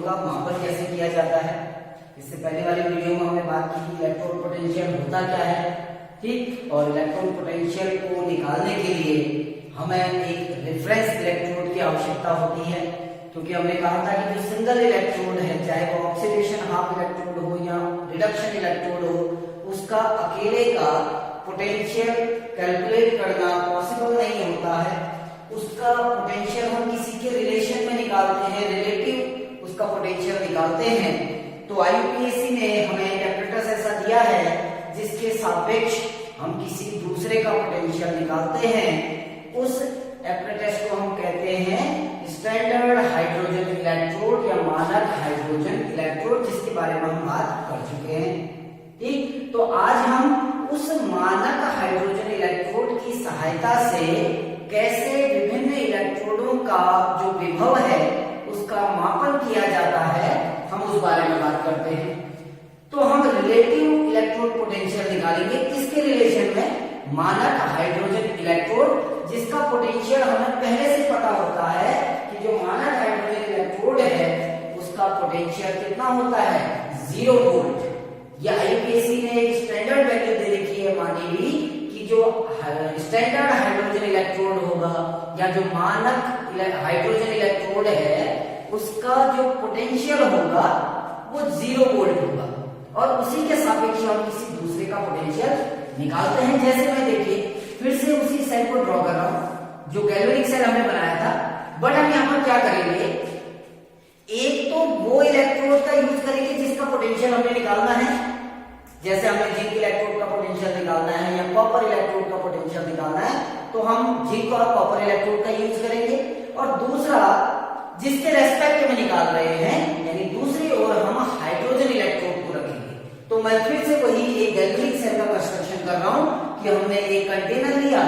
का मापन कैसे किया जाता है। इससे पहले वाली वीडियो में हमने बात की कि इलेक्ट्रोड पोटेंशियल होता क्या है, ठीक। और इलेक्ट्रोड पोटेंशियल को निकालने के लिए हमें एक रेफरेंस इलेक्ट्रोड की आवश्यकता होती है, क्योंकि हमने कहा था कि जो सिंगल इलेक्ट्रोड है, चाहे वो ऑक्सीडेशन हाफ इलेक्ट्रोड हो या रिडक्शन इलेक्ट्रोड हो, उसका अकेले का पोटेंशियल कैलकुलेट करना पॉसिबल नहीं होता है। उसका पोटेंशियल हम किसी के रिलेशन में निकालते हैं, रिलेटिव उसका पोटेंशियल निकालते हैं। तो आईयूपीएसी ने हमें एपरेटस ऐसा दिया है जिसके सापेक्ष हम किसी दूसरे का पोटेंशियल निकालते हैं। उस एपरेटस को हम कहते हैं स्टैंडर्ड हाइड्रोजन इलेक्ट्रोड या मानक हाइड्रोजन इलेक्ट्रोड, जिसके बारे में हम बात कर चुके हैं, ठीक। तो आज हम उस मानक हाइड्रोजन इलेक्ट्रोड की सहायता से कैसे विभिन्न इलेक्ट्रोडों का जो विभव है उसका मापन किया जाता है, हम उस बारे में बात करते हैं। तो हम रिलेटिव इलेक्ट्रोड पोटेंशियल निकालेंगे, किसके रिलेशन में? मानक हाइड्रोजन इलेक्ट्रोड, जिसका पोटेंशियल हमें पहले से पता होता है कि जो मानक हाइड्रोजन इलेक्ट्रोड है उसका पोटेंशियल कितना होता है? 0 वोल्ट। या आईयूपीएसी ने एक स्टैंडर्ड वैल्यू दे रखी है मानी हुई कि जो स्टैंडर्ड हाइड्रोजन इलेक्ट्रोड होगा या जो मानक हाइड्रोजन इलेक्ट्रोड है उसका जो पोटेंशियल होगा वो 0 वोल्ट होगा, और उसी के सापेक्ष हम किसी दूसरे का पोटेंशियल निकालते हैं। जैसे मैं देखिए फिर से उसी सेल को ड्रॉ कर रहा हूं जो गैल्वेनिक सेल हमने बनाया था, बट हम यहां पर क्या करेंगे, एक तो वो इलेक्ट्रोड का यूज करेंगे जिसका पोटेंशियल हमें निकालना है, जैसे हमें जिंक इलेक्ट्रोड का पोटेंशियल निकालना है या कॉपर इलेक्ट्रोड का पोटेंशियल निकालना है, तो हम जिंक और कॉपर इलेक्ट्रोड का यूज करेंगे। और दूसरा जिसके रेस्पेक्ट में निकाल रहे हैं, यानी दूसरी ओर हम हाइड्रोजन इलेक्ट्रोड को रखेंगे। तो मैं फिर से वही एक गैल्वेनिक सेल का कंस्ट्रक्शन कर रहा हूं कि हमने एक कंटेनर लिया,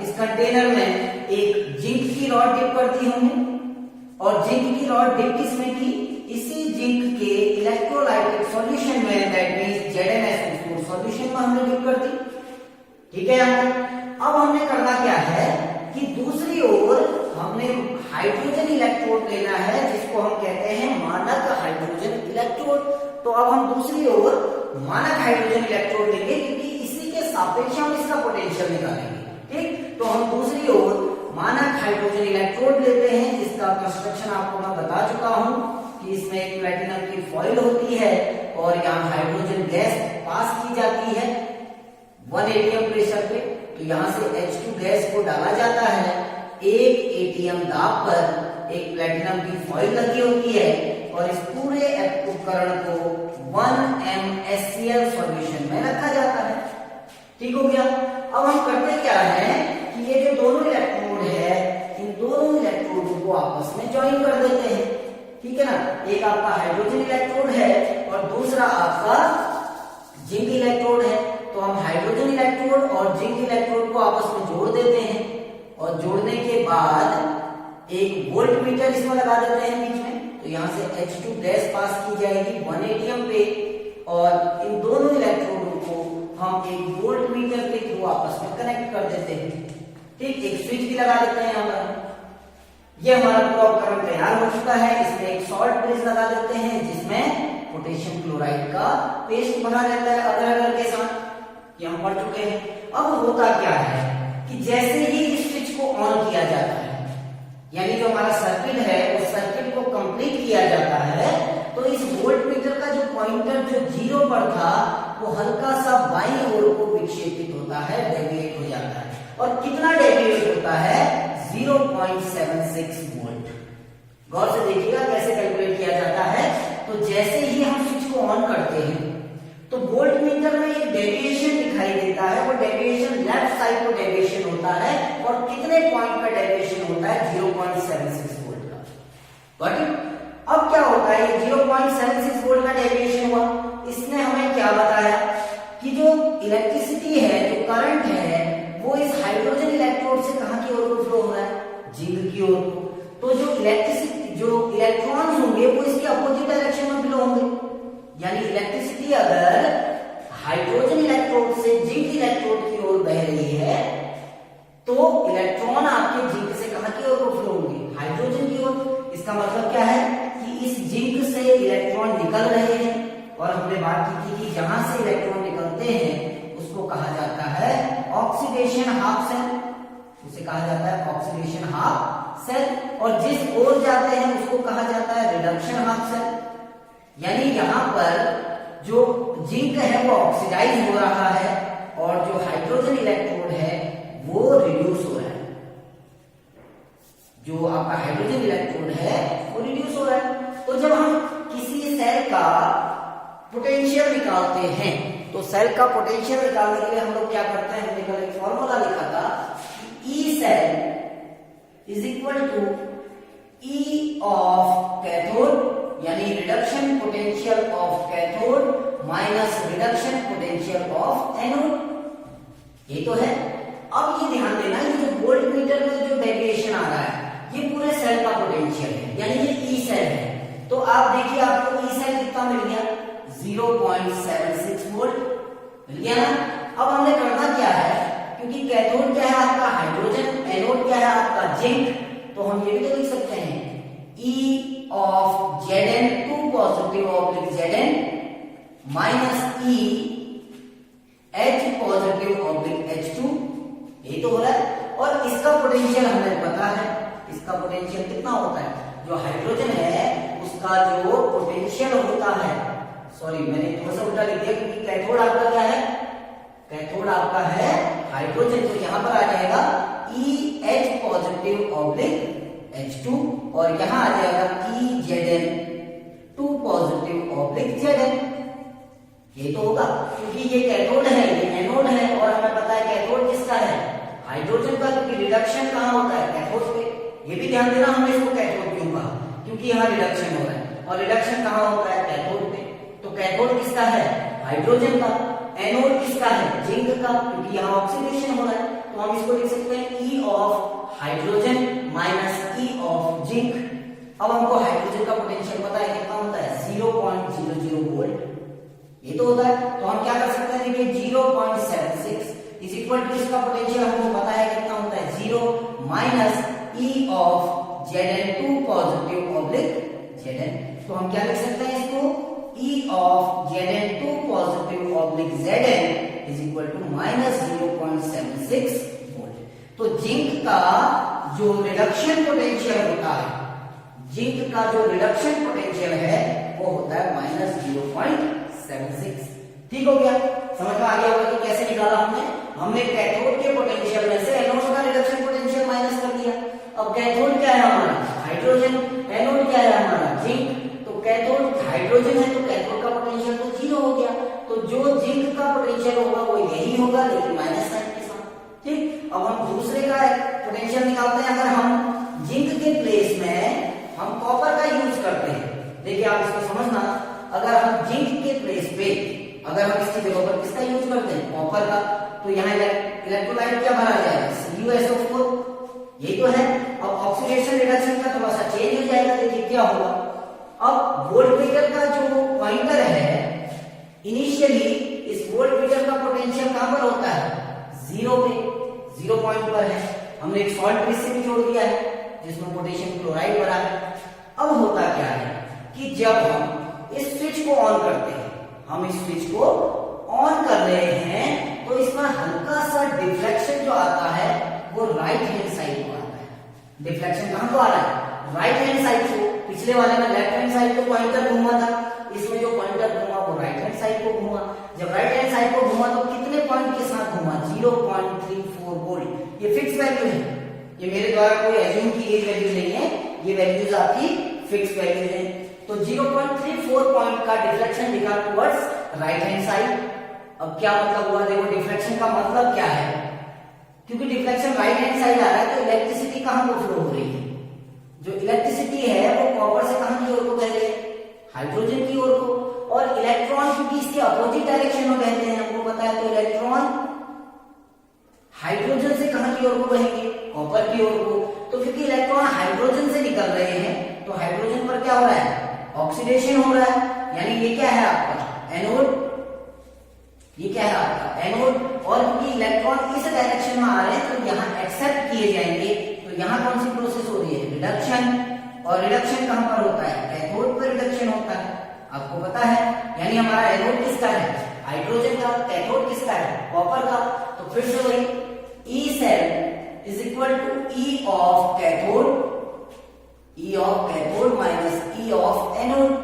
इस कंटेनर में एक जिंक की रॉड डिप कर दी हमने, और जिंक की रॉड डिप किसमें की? इसी जिंक के इलेक्ट्रोलाइटिक सॉल्यूशन में, दैट मींस ZnSO4 सॉल्यूशन में हमने डिप कर दी, ठीक है। अब हमने करना क्या है कि दूसरी ओर हमने हाइड्रोजन इलेक्ट्रोड लेना है जिसको हम कहते हैं मानक हाइड्रोजन इलेक्ट्रोड। तो अब हम दूसरी ओर मानक हाइड्रोजन इलेक्ट्रोड लेंगे क्योंकि इसी के सापेक्ष हम इसका पोटेंशियल निकालेंगे, ठीक। तो हम दूसरी ओर मानक हाइड्रोजन इलेक्ट्रोड लेते हैं जिसका कंस्ट्रक्शन आपको मैं बता चुका हूं कि इसमें एक प्लेटिनम की फॉइल होती है और यहाँ हाइड्रोजन गैस पास की जाती है 1 atm प्रेशर पे। तो यहाँ से H2 गैस को डाला जाता है, 1 atm दाब पर एक प्लेटिनम की फॉइल लगी होती है और इस पूरे उपकरण को 1 mScl सॉल्यूशन में रखा जाता है, ठीक हो गया। अब हम करते क्या है कि ये जो दोनों इलेक्ट्रोड है, इन दोनों इलेक्ट्रोडों को आपस में ज्वाइन कर देते हैं, ठीक है ना। एक आपका हाइड्रोजन इलेक्ट्रोड है और दूसरा आपका जिंक इलेक्ट्रोड है। तो हम हाइड्रोजन इलेक्ट्रोड और जिंक इलेक्ट्रोड को आपस में जोड़ देते हैं, और जोड़ने के बाद एक वोल्ट मीटर इसमें लगा देते हैं बीच में। तो यहाँ से H2 गैस पास की जाएगी 1 atm पे, और इन दोनों इलेक्ट्रोडों को हम एक वोल्ट मीटर के थ्रू आपस में कनेक्ट कर देते हैं, ठीक। एक स्विच भी लगा देते हैं यहाँ पर। ये हमारा पूरा उपकरण तैयार हो चुका है। इसमें एक सॉल्ट ब्रिज लगा देते हैं जिसमें पोटेशियम क्लोराइड का पेस्ट भरा रहता है अगर अगर के साथ, ये हम पढ़ चुके हैं। अब होता क्या है कि जैसे ही इस स्विच को ऑन किया जाता है, यानी जो हमारा सर्किट है उस सर्किट को कंप्लीट किया जाता है, तो इस वोल्ट मीटर का जो पॉइंटर जो 0 पर था वो हल्का सा बाईं ओर को विक्षेपित होता है, डेविएट हो जाता है। और कितना डेविएट होता है? 0.76 वोल्ट। गौर से देखिएगा कैसे कैलकुलेट किया जाता है। तो जैसे ही हम स्विच को ऑन करते हैं तो वोल्ट मीटर में एक डेविएशन दिखाई देता है, वो डेविएशन लेफ्ट साइड को डेविएशन होता है, और कितने पॉइंट का डेविएशन होता है? 0.76 वोल्ट का। Got it? अब क्या होता है, ये 0.76 वोल्ट का डेविएशन हुआ, इसने हमें क्या बताया कि जो इलेक्ट्रिसिटी है, जो करंट है, वो इस हाइड्रोजन इलेक्ट्रोड से कहां की ओर फ्लो हो रहा है? जिंक की ओर। तो जो इलेक्ट्रॉन्स होंगे वो इसके अपोजिट डायरेक्शन में फ्लो होंगे, यानी इलेक्ट्रिसिटी अगर हाइड्रोजन इलेक्ट्रोड से जिंक इलेक्ट्रोड की ओर बह रही है तो इलेक्ट्रॉन आपके जिंक से कहां की ओर फ्लो होंगे? हाइड्रोजन की ओर। इसका मतलब क्या है कि इस जिंक से ऑक्सीडेशन हाफ सेल, उसे कहा जाता है ऑक्सीडेशन हाफ सेल, और जिस ओर जाते हैं उसको कहा जाता है रिडक्शन हाफ सेल। यानी यहां पर जो जिंक है वो ऑक्सीडाइज हो रहा है और जो हाइड्रोजन इलेक्ट्रोड है वो रिड्यूस हो रहा है। जो आपका हाइड्रोजन इलेक्ट्रोड है वो रिड्यूस हो रहा है। तो जब हम किसी सेल का पोटेंशियल निकालते हैं तो सेल का पोटेंशियल निकालने के लिए हम लोग क्या करते हैं, हमने कल एक फॉर्मूला लिखा था, E cell is equal to E of cathode, यानी reduction potential of cathode minus reduction potential of anode. ये तो है। अब ये ध्यान देना, ये जो वोल्ट मीटर में जो डेविएशन आ रहा है ये पूरे सेल का पोटेंशियल है, यानी ये ई सेल है। तो आप देखिए आपको ई सेल कितना मिल गया, 0.76 वोल्ट मिल गया ना। अब हमने करना क्या है, क्योंकि कैथोड क्या है आपका हाइड्रोजन, एनोड क्या है आपका जिंक, तो हम ये भी तो लिख सकते हैं E of Zn2 positive oblique Zn minus E H positive oblique H2, ये तो हो रहा है। और इसका पोटेंशियल हमें पता है, इसका पोटेंशियल कितना होता है, जो हाइड्रोजन है उसका जो पोटेंशियल होता है, सॉरी मैंने थोड़ा सा उल्टा लिख दिया, क्योंकि कैथोड आपका क्या है, कैथोड आपका है हाइड्रोजन, तो यहां पर आ जाएगा EH पॉजिटिव ऑब्लिक H2 और यहां आ जाएगा EZn2 पॉजिटिव ऑब्लिक Zn। ये तो होगा क्योंकि ये कैथोड है ये एनोड है, और हमें पता है कैथोड किसका है, हाइड्रोजन का, क्योंकि रिडक्शन कहां होता है, कैथोड पे। ये भी ध्यान देना हमने इसको कैथोड क्यों कहा, क्योंकि यहाँ रिडक्शन हो रहा है, और रिडक्शन कहां होता है, कैथोड पे। तो कैथोड किसका है, हाइड्रोजन का। एनोड किसका है, जिंक का, क्योंकि यहाँ ऑक्सीडेशन हो रहा है। तो हम इसको लिख सकते हैं E of hydrogen minus E of zinc. अब हमको हाइड्रोजन का पोटेंशियल पता है कितना होता है, 0.00 वोल्ट, ये तो होता है। तो हम क्या कर सकते हैं, देखिए 0.76 इज इक्वल टू इसका पोटेंशियल हमको पता है कितना होता है, 0 minus E of Zn2 positive oblique Zn। तो हम क्या लिख सकते हैं इसको, E of Zn2 positive oblique Zn is equal to minus 0.76 volt. तो जिंक का जो रिडक्शन पोटेंशियल होता है, जिंक का जो रिडक्शन पोटेंशियल है वो होता है माइनस 0.76। ठीक हो गया, समझ में आ गया होगा कि कैसे निकाला हमने कैथोड के पोटेंशियल में से एनोड का रिडक्शन पोटेंशियल माइनस कर दिया। अब कैथोड क्या है हमारा, हाइड्रोजन, एनोड क्या है हमारा, जिंक। तो कैथोड हाइड्रोजन है तो कैथोड का पोटेंशियल तो 0 हो गया। तो जो जिंक का पोटेंशियल होगा वो यही होगा, लेकिन माइनस साइन के साथ। ठीक, अब हम दूसरे का पोटेंशियल निकालते हैं। अगर हम जिंक के प्लेस में हम कॉपर का यूज करते हैं, देखिए आप इसको समझना, अगर हम जिंक के प्लेस पे अगर हम इसकी जगह पर किसका यूज करते हैं, कॉपर का, तो यहाँ इलेक्ट्रोलाइट क्या भरा जाएगा, CuSO4, यही तो है। अब ऑक्सीडेशन रिडक्शन का थोड़ा सा चेंज हो जाएगा, देखिए क्या होगा। अब वोल्टमीटर का जो पॉइंटर है, इनिशियली इस वोल्टमीटर का पोटेंशियल कहां पर होता है, 0 पे, 0 पॉइंट पर है। हमने एक सॉल्ट ब्रिज से भी जोड़ दिया है जिसमें पोटेशियम क्लोराइड भरा है। अब होता क्या है कि जब हम इस स्विच को ऑन करते हैं, हम इस स्विच को ऑन कर रहे हैं, तो इसमें हल्का सा डिफ्लेक्शन जो आता है वो राइट हैंड साइड को आता है। डिफ्लेक्शन कहां को आ रहा है, राइट हैंड साइड को। पिछले वाले में लेफ्ट हैंड साइड को पॉइंटर घूमा था, इसमें जो पॉइंटर घूमा वो राइट हैंड साइड को घूमा। जब राइट हैंड साइड को घूमा तो कितने पॉइंट के साथ घूमा, 0.34 वोल्ट। ये फिक्स वैल्यू है, ये मेरे द्वारा कोई एज्यूम की गई वैल्यू नहीं है, ये वैल्यूज आपकी फिक्स वैल्यू है। तो 0.34 पॉइंट का डिफ्लेक्शन दिखा टुवर्ड्स राइट हैंड साइड। अब क्या मतलब हुआ, देखो डिफ्लेक्शन का मतलब क्या है, क्योंकि डिफ्लेक्शन राइट हैंड साइड आ रहा है तो इलेक्ट्रिसिटी कहां को फ्लो हो रही है, जो इलेक्ट्रिसिटी है वो कॉपर से कहां की ओर को बह रही है, हाइड्रोजन की ओर को। और इलेक्ट्रॉन क्योंकि इसके अपोजिट डायरेक्शन में बहते हैं, हमको पता है, तो इलेक्ट्रॉन हाइड्रोजन से कहां की ओर को बहेंगे, कॉपर की ओर को। तो क्योंकि इलेक्ट्रॉन हाइड्रोजन से निकल रहे हैं तो हाइड्रोजन पर क्या हो रहा है, ऑक्सीडेशन हो रहा है। यानी ये क्या है आपका एनोड, ये क्या है आपका एनोड। और क्योंकि इलेक्ट्रॉन इस डायरेक्शन में आ रहे हैं तो यहाँ एक्सेप्ट किए जाएंगे। तो यहाँ कौन सी प्रोसेस हो रही है, रिडक्शन। और रिडक्शन कहां पर होता है, कैथोड पर रिडक्शन होता है, आपको पता है। यानी हमारा एनोड किसका है, हाइड्रोजन का, कैथोड किसका है, कॉपर का। तो फिर से वही E cell is equal to E of cathode minus E of anode।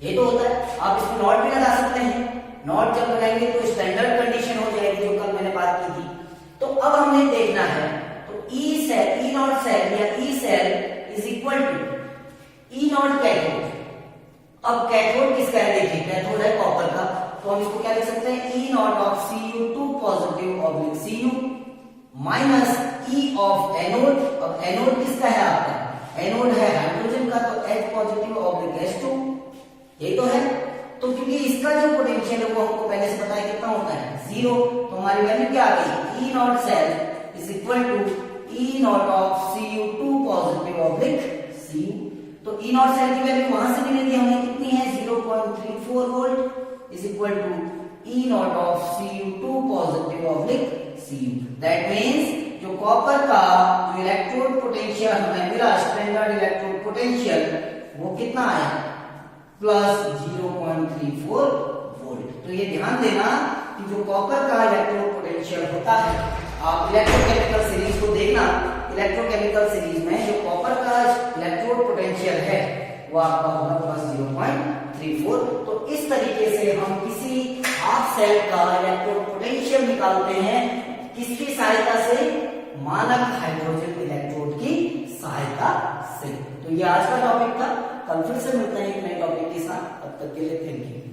ये तो होता है। आप इसमें नॉट भी लगा सकते हैं। नॉट जब लगाएंगे तो स्टैंडर्ड कंडीशन हो जाएगी जो कल मैंने बात की थी। तो अब हमने देखना है तो E cell, E not cell या E cell is equal to E not cathode. अब कैथोड किसका है देखिए, कैथोड है कॉपर का, तो हम इसको क्या लिख सकते हैं, E not of Cu2 positive oblique Cu minus E of anode. अब एनोड किसका है आपका, एनोड है हाइड्रोजन का, तो H पॉजिटिव ऑब्लिक H2, ये तो है। तो क्योंकि इसका जो पोटेंशियल है वो हमको पहले से पता है कितना होता है, 0, तो हमारी वैल्यू क्या आ गई, E not cell is equal to E not of Cu2 positive oblique Cu। तो ई नॉट सेल की वैल्यू वहां से मिलेगी हमें, कितनी है 0.34 volt is equal to E not of Cu2 positive oblique Cu। That means जो कॉपर का जो इलेक्ट्रोड पोटेंशियल हमें मिला, स्टैंडर्ड इलेक्ट्रोड पोटेंशियल, वो कितना आया, प्लस 0.34 वोल्ट। तो ये ध्यान देना कि जो कॉपर का इलेक्ट्रोड पोटेंशियल होता है, आप इलेक्ट्रोकेमिकल सीरीज को देखना, इलेक्ट्रोकेमिकल सीरीज में जो कॉपर का इलेक्ट्रोड पोटेंशियल है वो आपका होगा प्लस 0.34। तो इस तरीके से हम किसी हाफ सेल का इलेक्ट्रोड पोटेंशियल निकालते हैं, किसकी सहायता से, मानक हाइड्रोजन इलेक्ट्रोड की सहायता से। तो ये आज का टॉपिक था, कल फिर से मिलते हैं एक नए टॉपिक के साथ, तब तक के लिए थैंक यू।